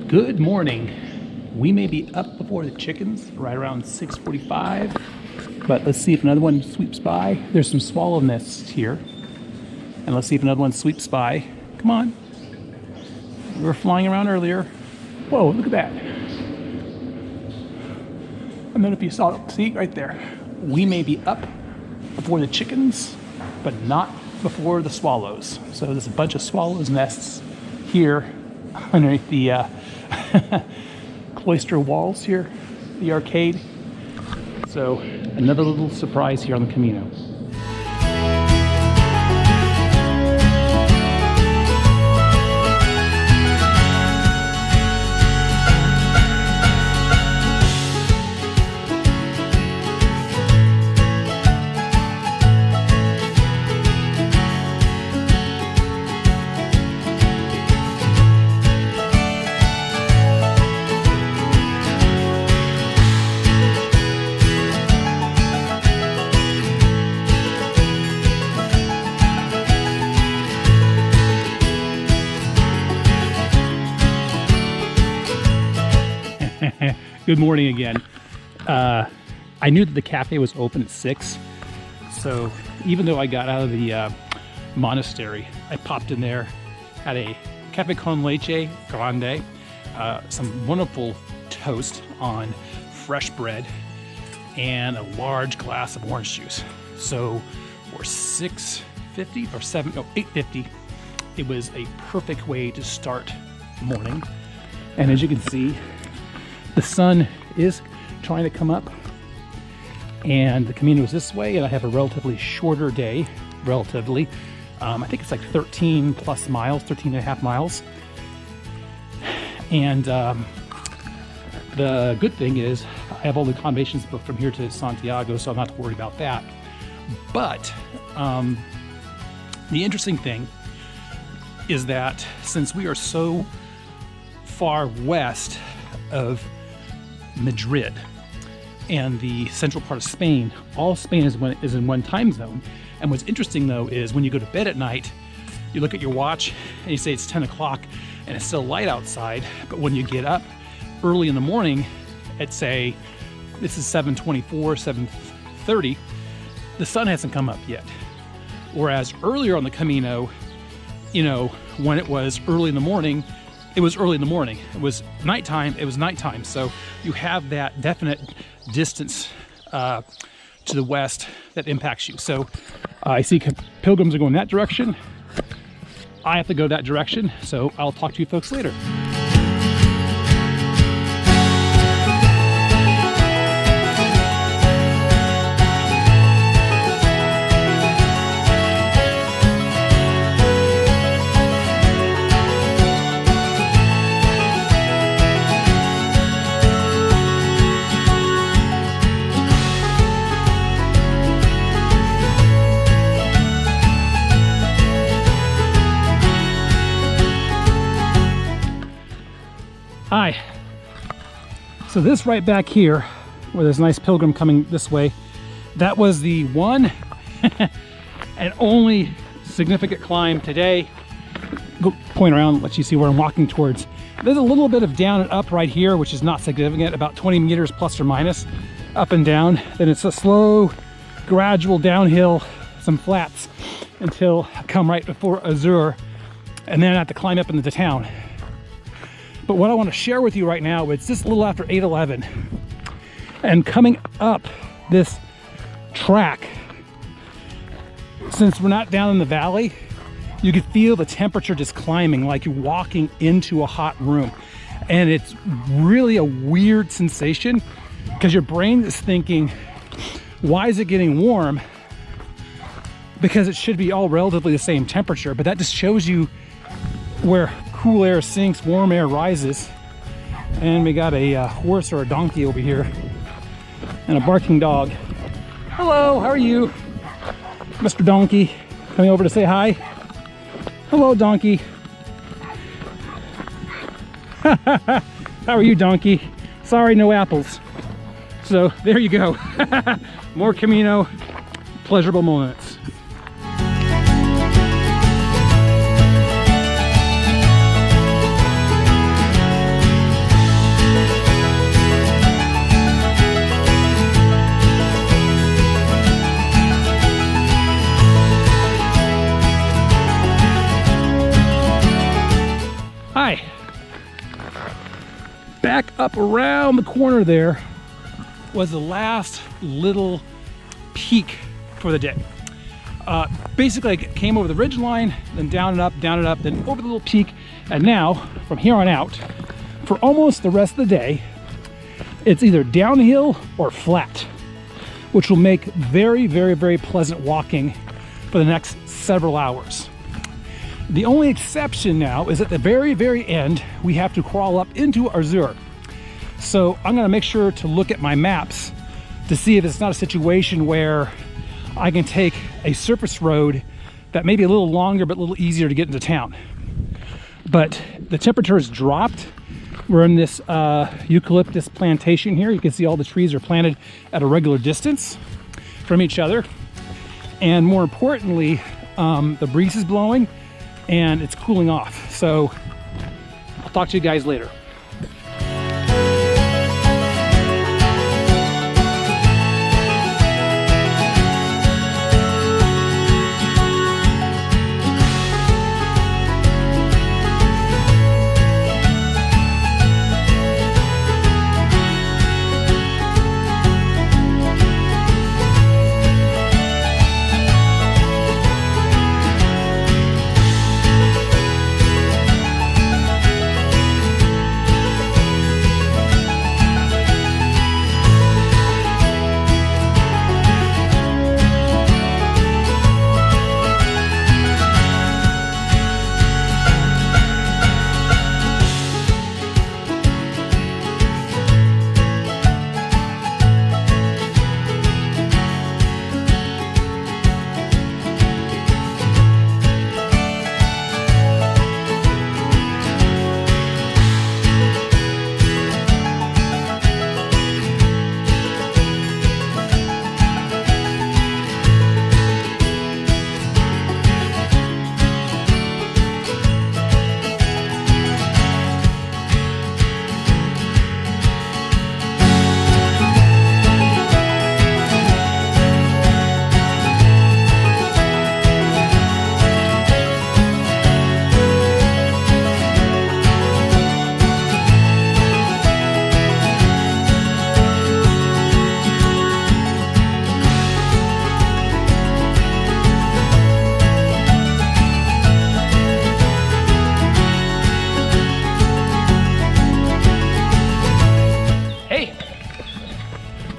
Good morning. We may be up before the chickens right around 6:45, but let's see if another one sweeps by. There's some swallow nests here, and let's see if another one sweeps by. Come on. We were flying around earlier. Whoa, look at that. And then if you saw it, see right there, we may be up before the chickens, but not before the swallows. So there's a bunch of swallows nests here underneath the cloister walls here, the arcade. So another little surprise here on the Camino. Good morning again. I knew that the cafe was open at 6, so even though I got out of the monastery, I popped in there, had a cafe con leche grande, some wonderful toast on fresh bread, and a large glass of orange juice. So for $6.50 or $8.50, it was a perfect way to start the morning. And as you can see, the sun is trying to come up, and the Camino is this way, and I have a relatively shorter day, relatively. I think it's like 13 plus miles, 13 and a half miles. And the good thing is I have all the accommodations booked from here to Santiago, so I'm not worried about that. But the interesting thing is that since we are so far west of Madrid and the central part of Spain, all Spain is in one time zone. And what's interesting though is when you go to bed at night, you look at your watch and you say it's 10 o'clock and it's still light outside, but when you get up early in the morning at, say, this is 7:24, 7:30, the sun hasn't come up yet. Whereas earlier on the Camino, you know, when it was early in the morning, it was early in the morning. It was nighttime, it was nighttime. So you have that definite distance to the west that impacts you. So I see pilgrims are going that direction. I have to go that direction. So I'll talk to you folks later. Hi. So this right back here, where there's a nice pilgrim coming this way, that was the one and only significant climb today. Go point around, let you see where I'm walking towards. There's a little bit of down and up right here, which is not significant, about 20 meters plus or minus, up and down. Then it's a slow, gradual downhill, some flats, until I come right before Arzúa, and then I have to climb up into the town. But what I want to share with you right now, it's just a little after 8:11, and coming up this track, since we're not down in the valley, you can feel the temperature just climbing like you're walking into a hot room. And it's really a weird sensation because your brain is thinking, why is it getting warm? Because it should be all relatively the same temperature, but that just shows you where cool air sinks, warm air rises. And we got a horse or a donkey over here and a barking dog. Hello, how are you? Mr. Donkey, coming over to say hi. Hello, donkey. How are you, donkey? Sorry, no apples. So there you go. More Camino, pleasurable moments. up around the corner there was the last little peak for the day. Basically, I came over the ridge line, then down and up, then over the little peak. And now, from here on out, for almost the rest of the day, it's either downhill or flat, which will make very, very, very pleasant walking for the next several hours. The only exception now is at the very, very end, we have to crawl up into Arzúa. So I'm gonna make sure to look at my maps to see if it's not a situation where I can take a surface road that may be a little longer but a little easier to get into town. But the temperature has dropped. We're in this eucalyptus plantation here. You can see all the trees are planted at a regular distance from each other. And more importantly, the breeze is blowing and it's cooling off. So I'll talk to you guys later.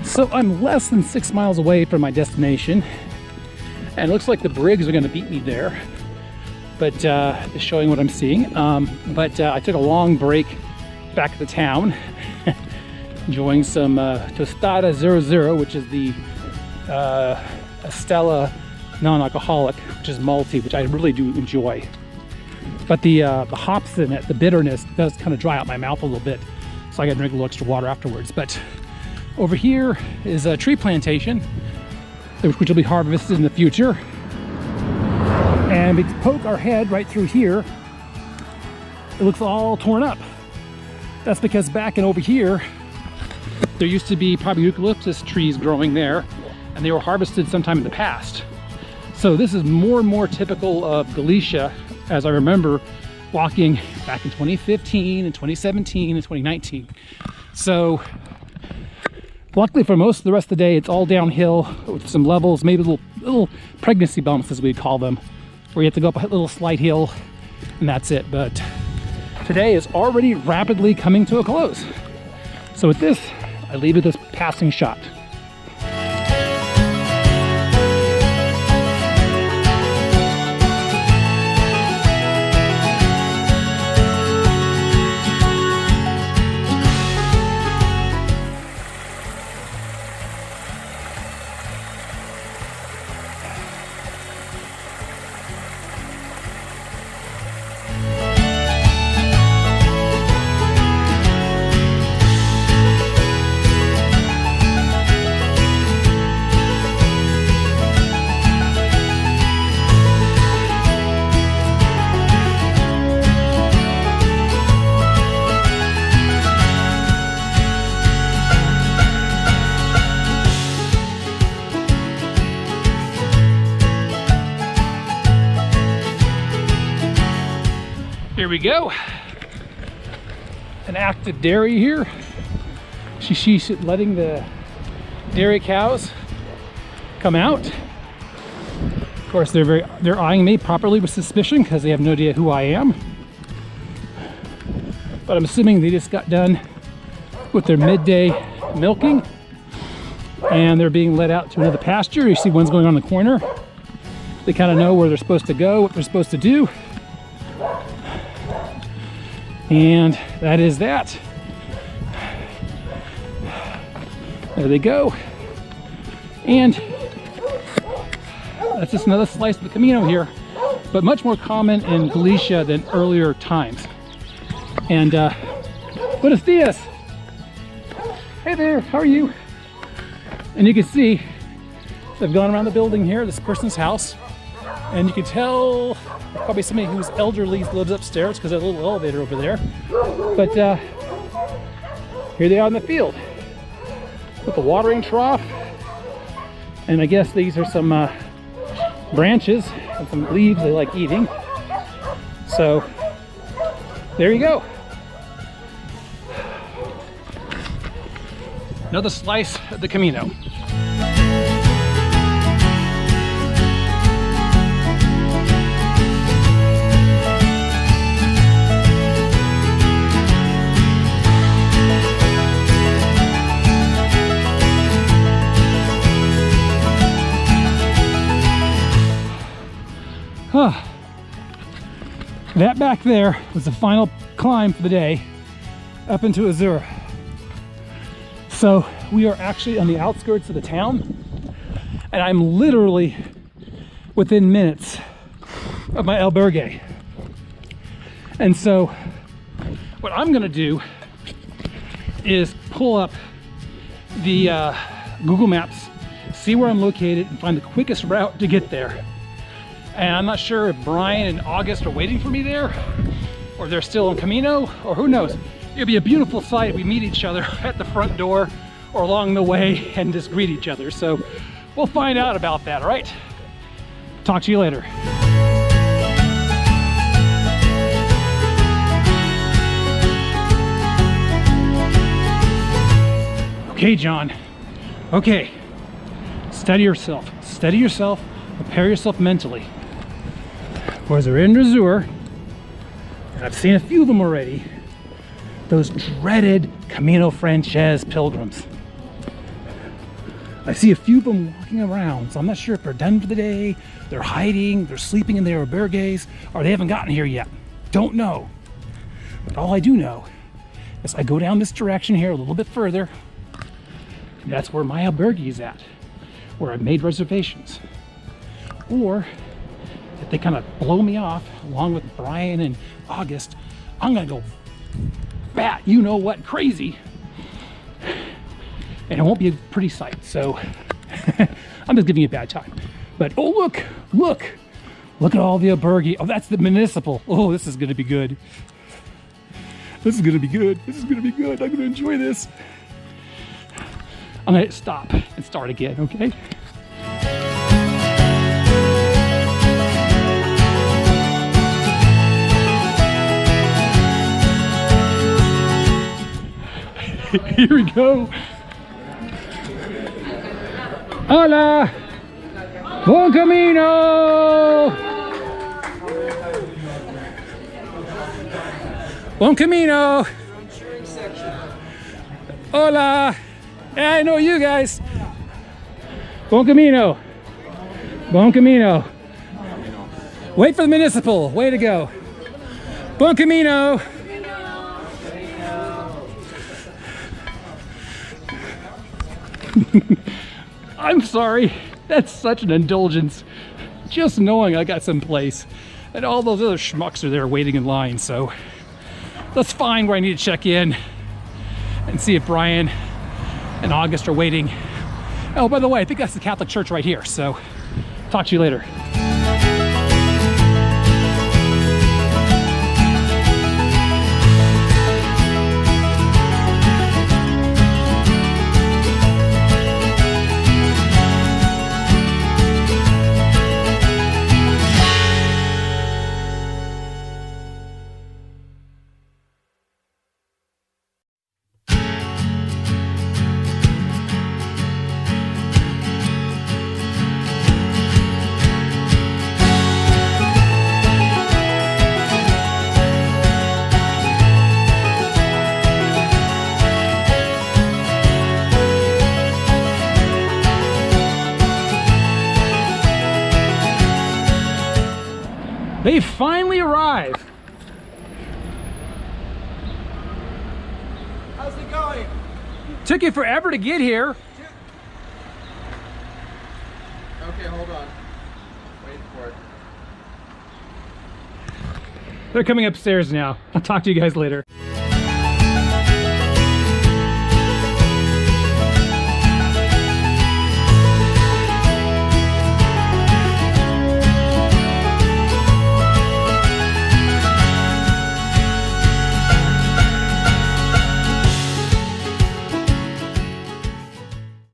So I'm less than 6 miles away from my destination, and it looks like the Briggs are going to beat me there, but just showing what I'm seeing. I took a long break back at the town, enjoying some Tostada 00, which is the Estella non-alcoholic, which is malty, which I really do enjoy. But the hops in it, the bitterness, does kind of dry out my mouth a little bit, so I got to drink a little extra water afterwards. But over here is a tree plantation, which will be harvested in the future. And we poke our head right through here, it looks all torn up. That's because back and over here, there used to be probably eucalyptus trees growing there, and they were harvested sometime in the past. So this is more and more typical of Galicia, as I remember walking back in 2015 and 2017 and 2019. So luckily for most of the rest of the day, it's all downhill with some levels, maybe little pregnancy bumps, as we call them, where you have to go up a little slight hill, and that's it. But today is already rapidly coming to a close. So with this, I leave it this passing shot. Here we go. An active dairy here. she's letting the dairy cows come out. Of course, they're eyeing me properly with suspicion because they have no idea who I am. But I'm assuming they just got done with their midday milking and they're being led out to another pasture. You see one's going on the corner. They kind of know where they're supposed to go, what they're supposed to do. And that is that. There they go. And that's just another slice of the Camino here, but much more common in Galicia than earlier times. And buenos dias. Hey there, how are you? And you can see they've gone around the building here, this person's house, and you can tell probably somebody who's elderly lives upstairs because there's a little elevator over there. But here they are in the field with the watering trough, and I guess these are some branches and some leaves they like eating. So there you go. Another slice of the Camino. That back there was the final climb for the day up into Arzúa. So we are actually on the outskirts of the town, and I'm literally within minutes of my albergue. And so what I'm gonna do is pull up the Google Maps, see where I'm located, and find the quickest route to get there. And I'm not sure if Brian and August are waiting for me there, or they're still on Camino, or who knows. It'd be a beautiful sight if we meet each other at the front door or along the way and just greet each other. So we'll find out about that, all right? Talk to you later. Okay, John. Okay. Steady yourself. Steady yourself. Prepare yourself mentally. Whereas we're in Arzúa, and I've seen a few of them already, those dreaded Camino Frances pilgrims. I see a few of them walking around, so I'm not sure if they're done for the day, they're hiding, they're sleeping in their albergues, or they haven't gotten here yet. Don't know. But all I do know is I go down this direction here a little bit further, and that's where my albergue is at, where I've made reservations. Or if they kind of blow me off along with Brian and August, I'm gonna go bat you know what crazy, and it won't be a pretty sight. So I'm just giving you a bad time. But oh, look at all the albergue. Oh, that's the municipal. Oh, this is gonna be good. This is gonna be good. This is gonna be good. I'm gonna enjoy this. I'm gonna hit stop and start again, okay? Here we go. Hola. Bon camino. Bon camino. Hola. Yeah, I know you guys. Bon camino. Bon camino. Wait for the municipal. Way to go. Bon camino. I'm sorry, that's such an indulgence. Just knowing I got someplace and all those other schmucks are there waiting in line. So let's find where I need to check in and see if Brian and August are waiting. Oh, by the way, I think that's the Catholic Church right here. So talk to you later. They finally arrive. How's it going? Took you forever to get here. Okay, hold on. Wait for it. They're coming upstairs now. I'll talk to you guys later.